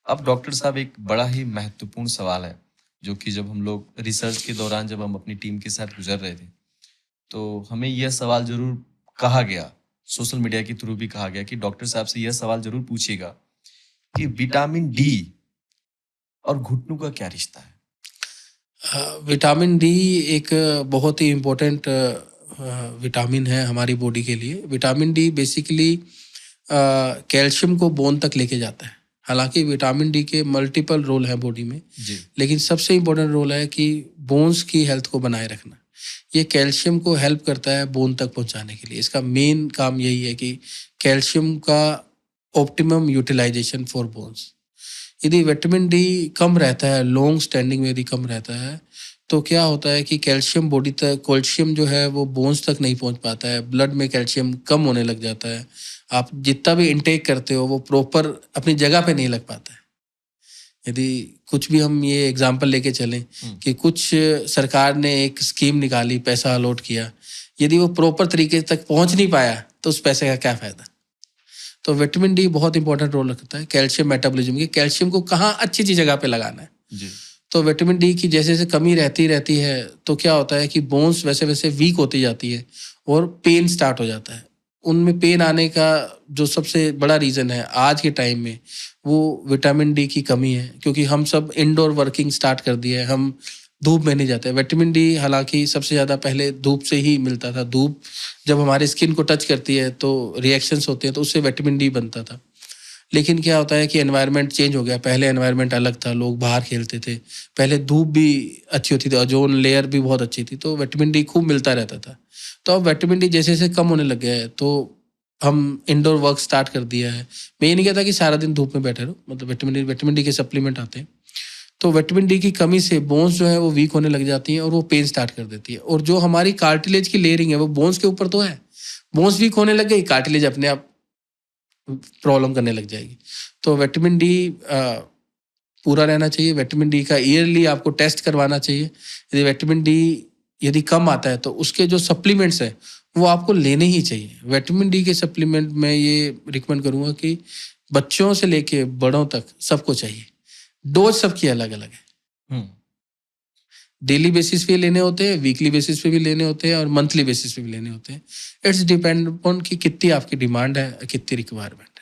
अब डॉक्टर साहब एक बड़ा ही महत्वपूर्ण सवाल है, जो कि जब हम लोग रिसर्च के दौरान जब हम अपनी टीम के साथ गुजर रहे थे, तो हमें यह सवाल ज़रूर कहा गया, सोशल मीडिया के थ्रू भी कहा गया कि डॉक्टर साहब से यह सवाल ज़रूर पूछिएगा कि विटामिन डी और घुटनों का क्या रिश्ता है? विटामिन डी एक बहुत ही इम्पोर्टेंट विटामिन है हमारी बॉडी के लिए। विटामिन डी बेसिकली कैल्शियम को बोन तक लेके जाता है। हालांकि विटामिन डी के मल्टीपल रोल हैं बॉडी में, लेकिन सबसे इम्पोर्टेंट रोल है कि बोन्स की हेल्थ को बनाए रखना। ये कैल्शियम को हेल्प करता है बोन तक पहुंचाने के लिए। इसका मेन काम यही है कि कैल्शियम का ऑप्टिमम यूटिलाइजेशन फॉर बोन्स। यदि विटामिन डी कम रहता है, लॉन्ग स्टैंडिंग में यदि कम रहता है, तो क्या होता है कि कैल्शियम बॉडी तक, कैल्शियम जो है वो बोन्स तक नहीं पहुंच पाता है, ब्लड में कैल्शियम कम होने लग जाता है। आप जितना भी इनटेक करते हो वो प्रॉपर अपनी जगह पे नहीं लग पाता है। यदि कुछ भी हम ये एग्जांपल लेके चलें कि कुछ सरकार ने एक स्कीम निकाली, पैसा अलॉट किया, यदि वो प्रॉपर तरीके तक पहुंच नहीं पाया तो उस पैसे का क्या फायदा। तो विटामिन डी बहुत इंपॉर्टेंट रोल रखता है कैल्शियम मेटाबॉलिज्म की। कैल्शियम को कहाँ अच्छी जगह पे लगाना है जी। तो विटामिन डी की जैसे जैसे कमी रहती है तो क्या होता है कि बोन्स वैसे वैसे वीक होती जाती है और पेन स्टार्ट हो जाता है। उनमें पेन आने का जो सबसे बड़ा रीज़न है आज के टाइम में, वो विटामिन डी की कमी है। क्योंकि हम सब इंडोर वर्किंग स्टार्ट कर दिए है, हम धूप में नहीं जाते। विटामिन डी हालांकि सबसे ज़्यादा पहले धूप से ही मिलता था। धूप जब हमारे स्किन को टच करती है तो रिएक्शंस होते हैं, तो उससे विटामिन डी बनता था। लेकिन क्या होता है कि एनवायरनमेंट चेंज हो गया। पहले एनवायरनमेंट अलग था, लोग बाहर खेलते थे, पहले धूप भी अच्छी होती थी, ओजोन लेयर भी बहुत अच्छी थी, तो विटामिन डी खूब मिलता रहता था। तो अब विटामिन डी जैसे जैसे कम होने लग गया है तो हम इंडोर वर्क स्टार्ट कर दिया है। मैं ये नहीं कहता कि सारा दिन धूप में बैठे रहो, मतलब विटामिन डी के सप्लीमेंट आते हैं। तो विटामिन डी की कमी से बोन्स जो है वो वीक होने लग जाती हैं और वो पेन स्टार्ट कर देती है। और जो हमारी कार्टिलेज की लेयरिंग है वो बोन्स के ऊपर तो है, बोन्स वीक होने लग गई, कार्टिलेज अपने आप प्रॉब्लम करने लग जाएगी। तो विटामिन डी पूरा रहना चाहिए। विटामिन डी का ईयरली आपको टेस्ट करवाना चाहिए। यदि विटामिन डी यदि कम आता है तो उसके जो सप्लीमेंट्स हैं वो आपको लेने ही चाहिए। विटामिन डी के सप्लीमेंट में ये रिकमेंड करूँगा कि बच्चों से लेके बड़ों तक सबको चाहिए। डोज सबकी अलग अलग है। डेली बेसिस पे लेने होते हैं, वीकली बेसिस पे भी लेने होते हैं और मंथली बेसिस पे भी लेने होते हैं। इट्स डिपेंड अपॉन कि कितनी आपकी डिमांड है, कितनी रिक्वायरमेंट।